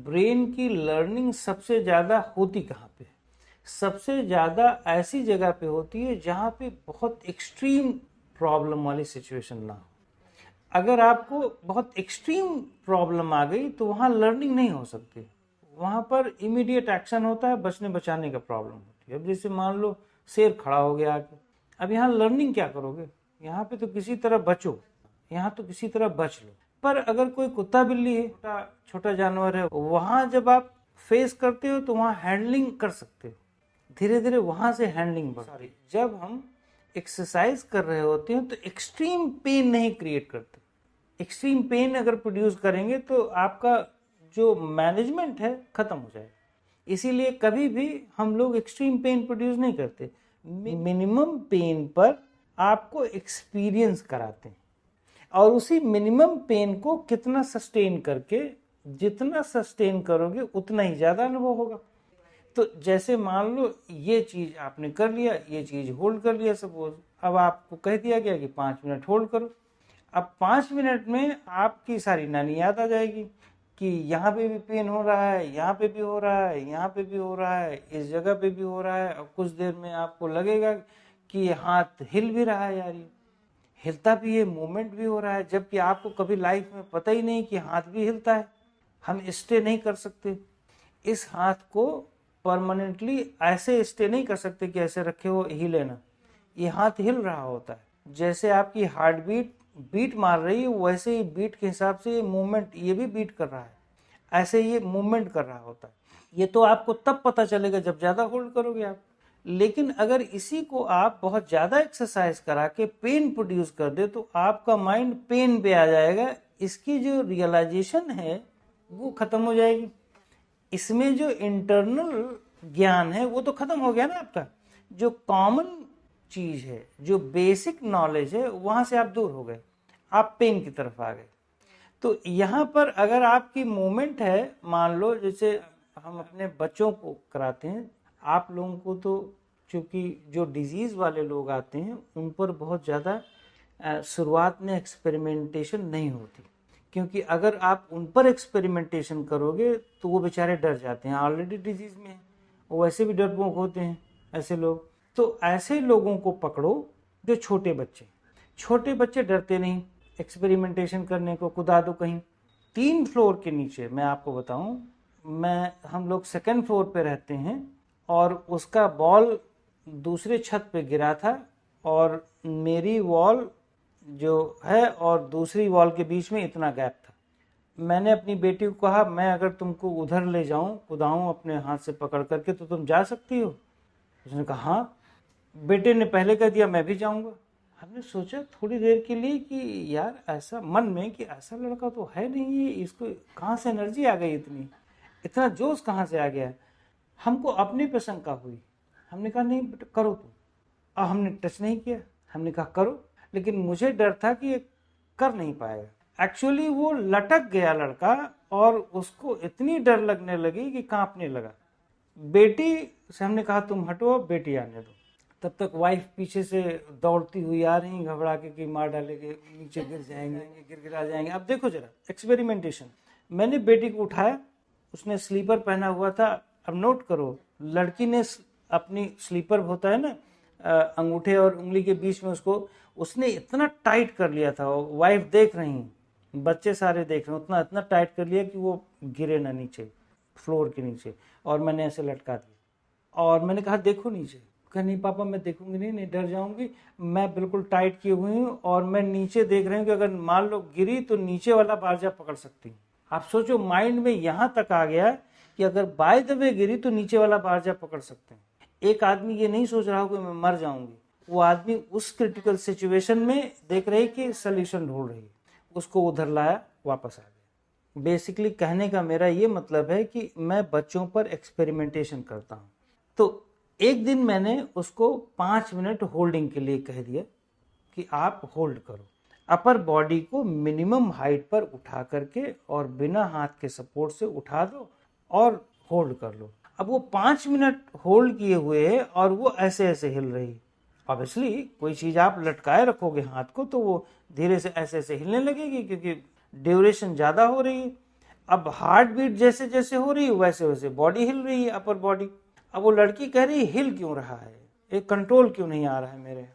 Brain की learning सबसे ज़्यादा होती कहाँ पे? सबसे ज़्यादा ऐसी जगह पे होती है जहाँ पे बहुत एक्सट्रीम प्रॉब्लम वाली सिचुएशन ना हो। अगर आपको बहुत एक्सट्रीम प्रॉब्लम आ गई तो वहाँ लर्निंग नहीं हो सकती। वहाँ पर इमीडिएट एक्शन होता है, बचने बचाने का प्रॉब्लम होती है। अब जैसे मान लो शेर खड़ा हो गया आके, अब यहाँ लर्निंग क्या करोगे? यहाँ पे तो किसी तरह बचो, यहाँ तो किसी तरह बच लो। पर अगर कोई कुत्ता बिल्ली है, छोटा छोटा जानवर है, वहाँ जब आप फेस करते हो तो वहाँ हैंडलिंग कर सकते हो, धीरे धीरे वहाँ से हैंडलिंग बढ़ती। जब हम एक्सरसाइज कर रहे होते हैं तो एक्सट्रीम पेन नहीं क्रिएट करते। एक्सट्रीम पेन अगर प्रोड्यूस करेंगे तो आपका जो मैनेजमेंट है खत्म हो जाएगा। इसीलिए कभी भी हम लोग एक्सट्रीम पेन प्रोड्यूस नहीं करते, मिनिमम पेन पर आपको एक्सपीरियंस कराते हैं और उसी मिनिमम पेन को कितना सस्टेन करके, जितना सस्टेन करोगे उतना ही ज़्यादा अनुभव होगा। तो जैसे मान लो ये चीज़ आपने कर लिया, ये चीज़ होल्ड कर लिया सपोज, अब आपको कह दिया गया कि 5 मिनट होल्ड करो। अब 5 मिनट में आपकी सारी नानी याद आ जाएगी कि यहाँ पे भी पेन हो रहा है, यहाँ पे भी हो रहा है, यहाँ पे भी हो रहा है, इस जगह पे भी हो रहा है। और कुछ देर में आपको लगेगा कि हाथ हिल भी रहा है, यार ये हिलता भी है, मूवमेंट भी हो रहा है, जबकि आपको कभी लाइफ में पता ही नहीं कि हाथ भी हिलता है। हम स्टे नहीं कर सकते, इस हाथ को परमानेंटली ऐसे स्टे नहीं कर सकते कि ऐसे रखे हो हिले ना, ये हाथ हिल रहा होता है। जैसे आपकी हार्ट बीट मार रही है, वैसे ही बीट के हिसाब से ये मूवमेंट, ये भी बीट कर रहा है, ऐसे ये मूवमेंट कर रहा होता है। ये तो आपको तब पता चलेगा जब ज़्यादा होल्ड करोगे आप। लेकिन अगर इसी को आप बहुत ज़्यादा एक्सरसाइज करा के पेन प्रोड्यूस कर दे तो आपका माइंड पेन पे आ जाएगा, इसकी जो रियलाइजेशन है वो खत्म हो जाएगी। इसमें जो इंटरनल ज्ञान है वो तो खत्म हो गया ना आपका। जो कॉमन चीज है, जो बेसिक नॉलेज है, वहां से आप दूर हो गए, आप पेन की तरफ आ गए। तो यहाँ पर अगर आपकी मूवमेंट है, मान लो जैसे हम अपने बच्चों को कराते हैं, आप लोगों को तो चूंकि जो डिजीज वाले लोग आते हैं उन पर बहुत ज़्यादा शुरुआत में एक्सपेरिमेंटेशन नहीं होती, क्योंकि अगर आप उन पर एक्सपेरिमेंटेशन करोगे तो वो बेचारे डर जाते हैं, ऑलरेडी डिजीज में है, वो वैसे भी डरपोक होते हैं ऐसे लोग। तो ऐसे लोगों को पकड़ो जो छोटे बच्चे डरते नहीं एक्सपेरिमेंटेशन करने को, कुदा दो कहीं 3 फ्लोर के नीचे। मैं आपको बताऊं, हम लोग 2nd फ्लोर पे रहते हैं और उसका बॉल दूसरे छत पे गिरा था और मेरी वॉल जो है और दूसरी वॉल के बीच में इतना गैप था। मैंने अपनी बेटी को कहा, मैं अगर तुमको उधर ले जाऊं, कुदाऊं अपने हाथ से पकड़ करके, तो तुम जा सकती हो? उसने कहा हाँ। बेटे ने पहले कह दिया मैं भी जाऊंगा। हमने सोचा थोड़ी देर के लिए कि यार ऐसा मन में कि ऐसा लड़का तो है नहीं, ये इसको कहाँ से एनर्जी आ गई, इतना जोश कहाँ से आ गया। हमको अपने पे शंका हुई। हमने कहा नहीं बेटा करो तुम। और हमने टच नहीं किया, हमने कहा करो, लेकिन मुझे डर था कि ये कर नहीं पाएगा। एक्चुअली वो लटक गया लड़का और उसको इतनी डर लगने लगी कि कांपने लगा। बेटी से हमने कहा तुम हटो, बेटी आने दो। तब तक वाइफ पीछे से दौड़ती हुई आ रही, घबरा के कि मार डालेंगे, नीचे गिर जाएंगे, गिरगिरा जाएंगे। अब देखो जरा एक्सपेरिमेंटेशन। मैंने बेटी को उठाया, उसने स्लीपर पहना हुआ था। अब नोट करो, लड़की ने अपनी स्लीपर होता है ना अंगूठे और उंगली के बीच में, उसने इतना टाइट कर लिया था, वाइफ देख रही, बच्चे सारे देख रहे, इतना टाइट कर लिया कि वो गिरे ना नीचे फ्लोर के नीचे। और मैंने ऐसे लटका दिया और मैंने कहा देखो नीचे। कहा नहीं पापा मैं देखूंगी नहीं, डर जाऊंगी, मैं बिल्कुल टाइट की हुई हूँ और मैं नीचे देख रही हूँ कि अगर मान लो गिरी तो नीचे वाला बारजा पकड़ सकती हूँ। आप सोचो, माइंड में यहाँ तक आ गया कि अगर बाय द वे गिरी तो नीचे वाला बारजा पकड़ सकते हैं। एक आदमी ये नहीं सोच रहा हो कि मैं मर जाऊंगी, वो आदमी उस क्रिटिकल सिचुएशन में देख रही कि सोल्यूशन ढूंढ रही, उसको उधर लाया, वापस आ गया। बेसिकली कहने का मेरा ये मतलब है कि मैं बच्चों पर एक्सपेरिमेंटेशन करता हूँ। तो एक दिन मैंने उसको 5 मिनट होल्डिंग के लिए कह दिया कि आप होल्ड करो, अपर बॉडी को मिनिमम हाइट पर उठा करके और बिना हाथ के सपोर्ट से उठा दो और होल्ड कर लो। अब वो 5 मिनट होल्ड किए हुए है और वो ऐसे ऐसे हिल रही। ऑब्वियसली कोई चीज आप लटकाए रखोगे हाथ को तो वो धीरे से ऐसे ऐसे हिलने लगेगी, क्योंकि ड्यूरेशन ज्यादा हो रही है। अब हार्ट बीट जैसे जैसे हो रही है वैसे वैसे बॉडी हिल रही है, अपर बॉडी। अब वो लड़की कह रही है हिल क्यों रहा है, एक कंट्रोल क्यों नहीं आ रहा है मेरे।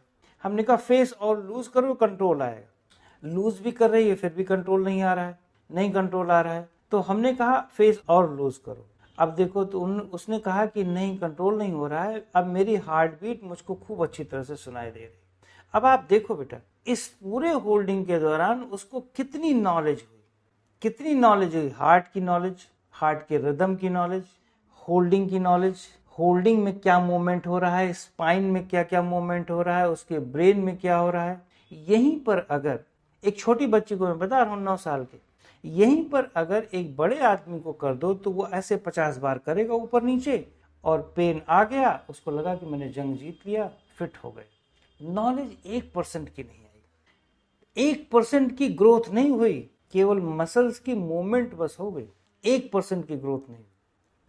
हमने कहा फेस और लूज करो कंट्रोल आएगा। लूज भी कर रही है फिर भी कंट्रोल नहीं आ रहा है, नहीं कंट्रोल आ रहा है। तो हमने कहा फेस और लूज करो। अब देखो तो उसने कहा कि नहीं कंट्रोल नहीं हो रहा है, अब मेरी हार्ट बीट मुझको खूब अच्छी तरह से सुनाई दे रही। अब आप देखो बेटा, इस पूरे होल्डिंग के दौरान उसको कितनी नॉलेज हुई, कितनी नॉलेज हुई, हार्ट की नॉलेज, हार्ट के रिदम की नॉलेज, होल्डिंग की नॉलेज, होल्डिंग में क्या मूवमेंट हो रहा है, स्पाइन में क्या क्या मूवमेंट हो रहा है, उसके ब्रेन में क्या हो रहा है। यहीं पर अगर एक छोटी बच्ची को मैं बता रहा हूँ 9 साल के, यहीं पर अगर एक बड़े आदमी को कर दो तो वो ऐसे 50 बार करेगा ऊपर नीचे, और पेन आ गया, उसको लगा कि मैंने जंग जीत लिया, फिट हो गए। नॉलेज 1% की नहीं आई, 1% की ग्रोथ नहीं हुई, केवल मसल्स की मूवमेंट बस हो गई, 1% की ग्रोथ नहीं,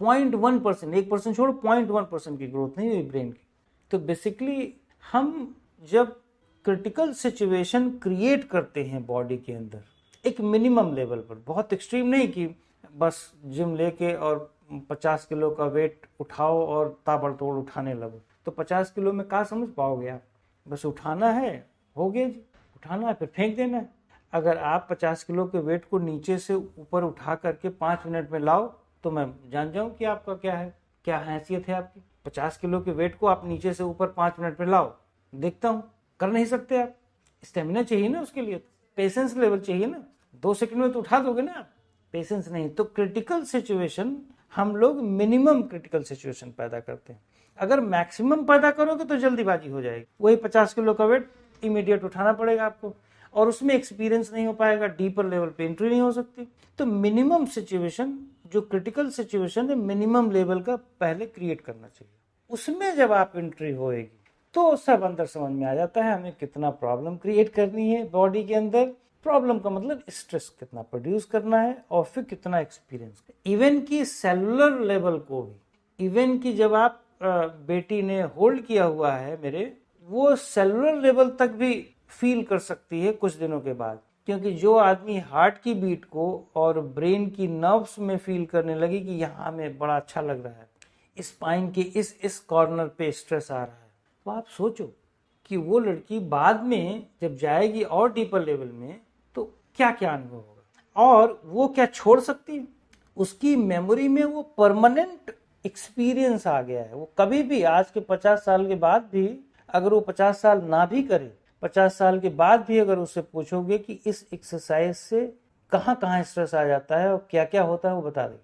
0.1%, 1% छोड़ो 0.1% की ग्रोथ नहीं हुई ब्रेन की। तो बेसिकली हम जब क्रिटिकल सिचुएशन क्रिएट करते हैं बॉडी के अंदर, एक मिनिमम लेवल पर, बहुत एक्सट्रीम नहीं कि बस जिम लेके और 50 किलो का वेट उठाओ और ताबड़तोड़ उठाने लगो, तो 50 किलो में कहाँ समझ पाओगे आप। बस उठाना है, हो गया जी, उठाना है फिर फेंक देना है। अगर आप 50 किलो के वेट को नीचे से ऊपर उठा करके 5 मिनट में लाओ तो मैं जान जाऊं कि आपका क्या है, क्या हैसियत है आपकी। 50 किलो के वेट को आप नीचे से ऊपर 5 मिनट में लाओ, देखता हूं, कर नहीं सकते आप। स्टेमिना चाहिए ना उसके लिए, पेशेंस लेवल चाहिए ना, 2 सेकंड में तो उठा दोगे ना आप, पेशेंस नहीं। तो क्रिटिकल सिचुएशन हम लोग मिनिमम क्रिटिकल सिचुएशन पैदा करते हैं। अगर मैक्सिमम पैदा करोगे तो जल्दीबाजी हो जाएगी, वही 50 किलो का वेट इमीडिएट उठाना पड़ेगा आपको, और उसमें एक्सपीरियंस नहीं हो पाएगा, डीपर लेवल पे एंट्री नहीं हो सकती। तो मिनिमम सिचुएशन, जो क्रिटिकल सिचुएशन है, मिनिमम लेवल का पहले क्रिएट करना चाहिए। उसमें जब आप एंट्री होएगी तो सब अंदर समझ में आ जाता है हमें कितना प्रॉब्लम क्रिएट करनी है बॉडी के अंदर। प्रॉब्लम का मतलब स्ट्रेस कितना प्रोड्यूस करना है, और फिर कितना एक्सपीरियंस। इवन की सेलुलर लेवल को भी, इवन की जब आप बेटी ने होल्ड किया हुआ है मेरे, वो सेलुलर लेवल तक भी फील कर सकती है कुछ दिनों के बाद। क्योंकि जो आदमी हार्ट की बीट को और ब्रेन की नर्व्स में फील करने लगे कि यहाँ में बड़ा अच्छा लग रहा है, स्पाइन के इस कॉर्नर पे स्ट्रेस आ रहा है, तो आप सोचो कि वो लड़की बाद में जब जाएगी और डीपर लेवल में तो क्या क्या अनुभव होगा, और वो क्या छोड़ सकती है। उसकी मेमोरी में वो परमानेंट एक्सपीरियंस आ गया है। वो कभी भी आज के 50 साल के बाद भी, अगर वो 50 साल ना भी करे, 50 साल के बाद भी अगर उससे पूछोगे कि इस एक्सरसाइज से कहाँ कहाँ स्ट्रेस आ जाता है और क्या क्या होता है, वो बता देगी,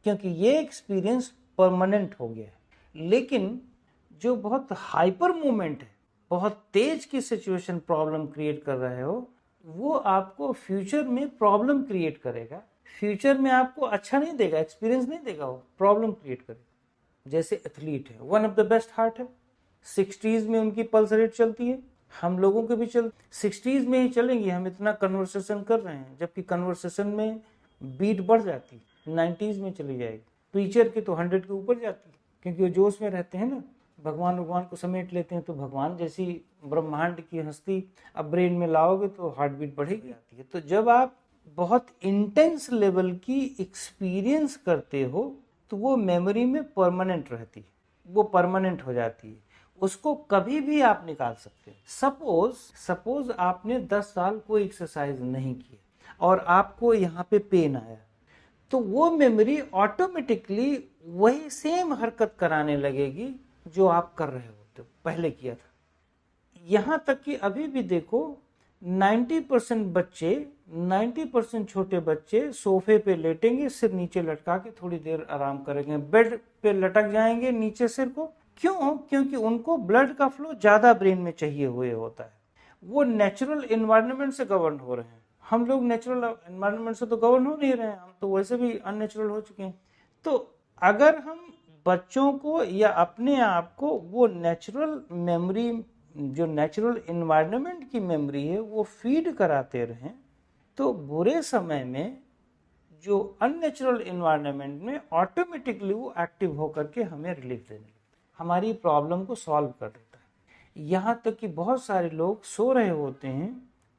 क्योंकि ये एक्सपीरियंस परमानेंट हो गया है। लेकिन जो बहुत हाइपर मूवमेंट है, बहुत तेज की सिचुएशन प्रॉब्लम क्रिएट कर रहे हो, वो आपको फ्यूचर में प्रॉब्लम क्रिएट करेगा, फ्यूचर में आपको अच्छा नहीं देगा, एक्सपीरियंस नहीं देगा, वो प्रॉब्लम क्रिएट करेगा। जैसे एथलीट है, one of the best heart है, 60s में उनकी पल्स रेट चलती है, हम लोगों के भी 60s में ही चलेंगी। हम इतना कन्वर्सेशन कर रहे हैं, जबकि कन्वर्सेशन में बीट बढ़ जाती है, 90s में चली जाएगी। प्रीचर की तो 100 के ऊपर जाती है, क्योंकि वो जोश में रहते हैं ना, भगवान को समेट लेते हैं। तो भगवान जैसी ब्रह्मांड की हस्ती अब ब्रेन में लाओगे तो हार्ट बीट बढ़ेगी आती है। तो जब आप बहुत इंटेंस लेवल की एक्सपीरियंस करते हो तो वो मेमोरी में परमानेंट रहती है, वो परमानेंट हो जाती है, उसको कभी भी आप निकाल सकते हैं। सपोज आपने 10 साल कोई एक्सरसाइज नहीं की और आपको यहाँ पे पेन आया, तो वो मेमोरी ऑटोमेटिकली वही सेम हरकत कराने लगेगी जो आप कर रहे होते हो, पहले किया था। यहाँ तक कि अभी भी देखो 90% बच्चे, 90% छोटे बच्चे सोफे पे लेटेंगे, सिर नीचे लटका के थोड़ी देर आराम करेंगे, बेड पे लटक जाएंगे नीचे सिर को। क्यों? क्योंकि उनको ब्लड का फ्लो ज्यादा ब्रेन में चाहिए हुए होता है, वो नेचुरल एनवायरनमेंट से गवर्न हो रहे हैं। हम लोग नेचुरल एनवायरनमेंट से तो गवर्न हो नहीं रहे हैं, हम तो वैसे भी अननेचुरल हो चुके हैं। तो अगर हम बच्चों को या अपने आप को वो नेचुरल मेमोरी, जो नेचुरल एनवायरनमेंट की मेमोरी है, वो फीड कराते रहें, तो बुरे समय में जो अननेचुरल एनवायरनमेंट में ऑटोमेटिकली वो एक्टिव होकर के हमें रिलीफ देने लगता है, हमारी प्रॉब्लम को सॉल्व कर देता है। यहाँ तक कि बहुत सारे लोग सो रहे होते हैं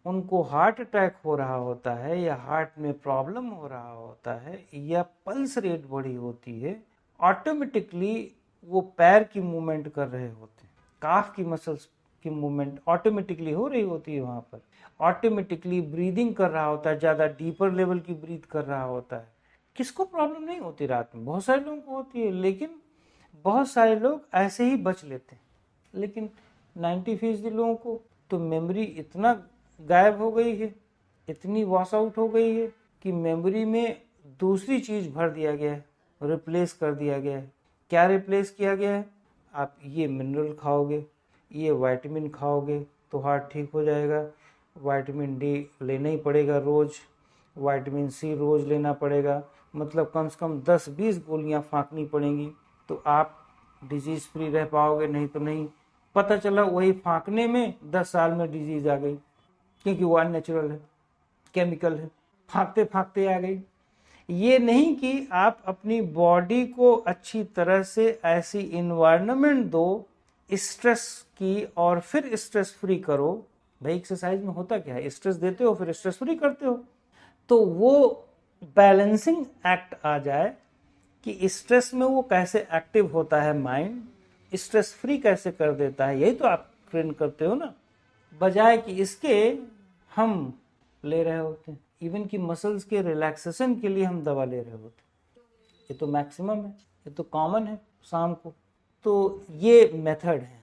उनको हार्ट अटैक हो रहा होता है या हार्ट में प्रॉब्लम हो रहा होता है या पल्स रेट बढ़ी होती है, ऑटोमेटिकली वो पैर की मूवमेंट कर रहे होते हैं, काफ की मसल्स की मूवमेंट ऑटोमेटिकली हो रही होती है, वहां पर ऑटोमेटिकली ब्रीदिंग कर रहा होता है, ज़्यादा डीपर लेवल की ब्रीथ कर रहा होता है। किसको प्रॉब्लम नहीं होती रात में? बहुत सारे लोगों को होती है, लेकिन बहुत सारे लोग ऐसे ही बच लेते हैं। लेकिन 90% लोगों को तो मेमोरी इतना गायब हो गई है, इतनी वॉश आउट हो गई है कि मेमोरी में दूसरी चीज भर दिया गया है, रिप्लेस कर दिया गया है। क्या रिप्लेस किया गया है? आप ये मिनरल खाओगे, ये विटामिन खाओगे तो हार्ट ठीक हो जाएगा, विटामिन डी लेना ही पड़ेगा रोज, विटामिन सी रोज लेना पड़ेगा, मतलब कम से कम 10-20 गोलियां फाँकनी पड़ेंगी तो आप डिजीज फ्री रह पाओगे, नहीं तो नहीं। पता चला वही फाँकने में 10 साल में डिजीज आ गई, क्योंकि वो अननेचुरल है, केमिकल है, फाँकते फाँकते आ गई। ये नहीं कि आप अपनी बॉडी को अच्छी तरह से ऐसी इन्वायरमेंट दो स्ट्रेस की और फिर स्ट्रेस फ्री करो। भाई एक्सरसाइज में होता क्या है, स्ट्रेस देते हो फिर स्ट्रेस फ्री करते हो, तो वो बैलेंसिंग एक्ट आ जाए कि स्ट्रेस में वो कैसे एक्टिव होता है, माइंड स्ट्रेस फ्री कैसे कर देता है, यही तो आप ट्रेन करते हो ना। बजाय कि इसके हम ले रहे होते हैं, इवन कि मसल्स के रिलैक्सेशन के लिए हम दवा ले रहे होते हैं। ये तो मैक्सिमम है, ये तो कॉमन है शाम को। तो ये मेथड है।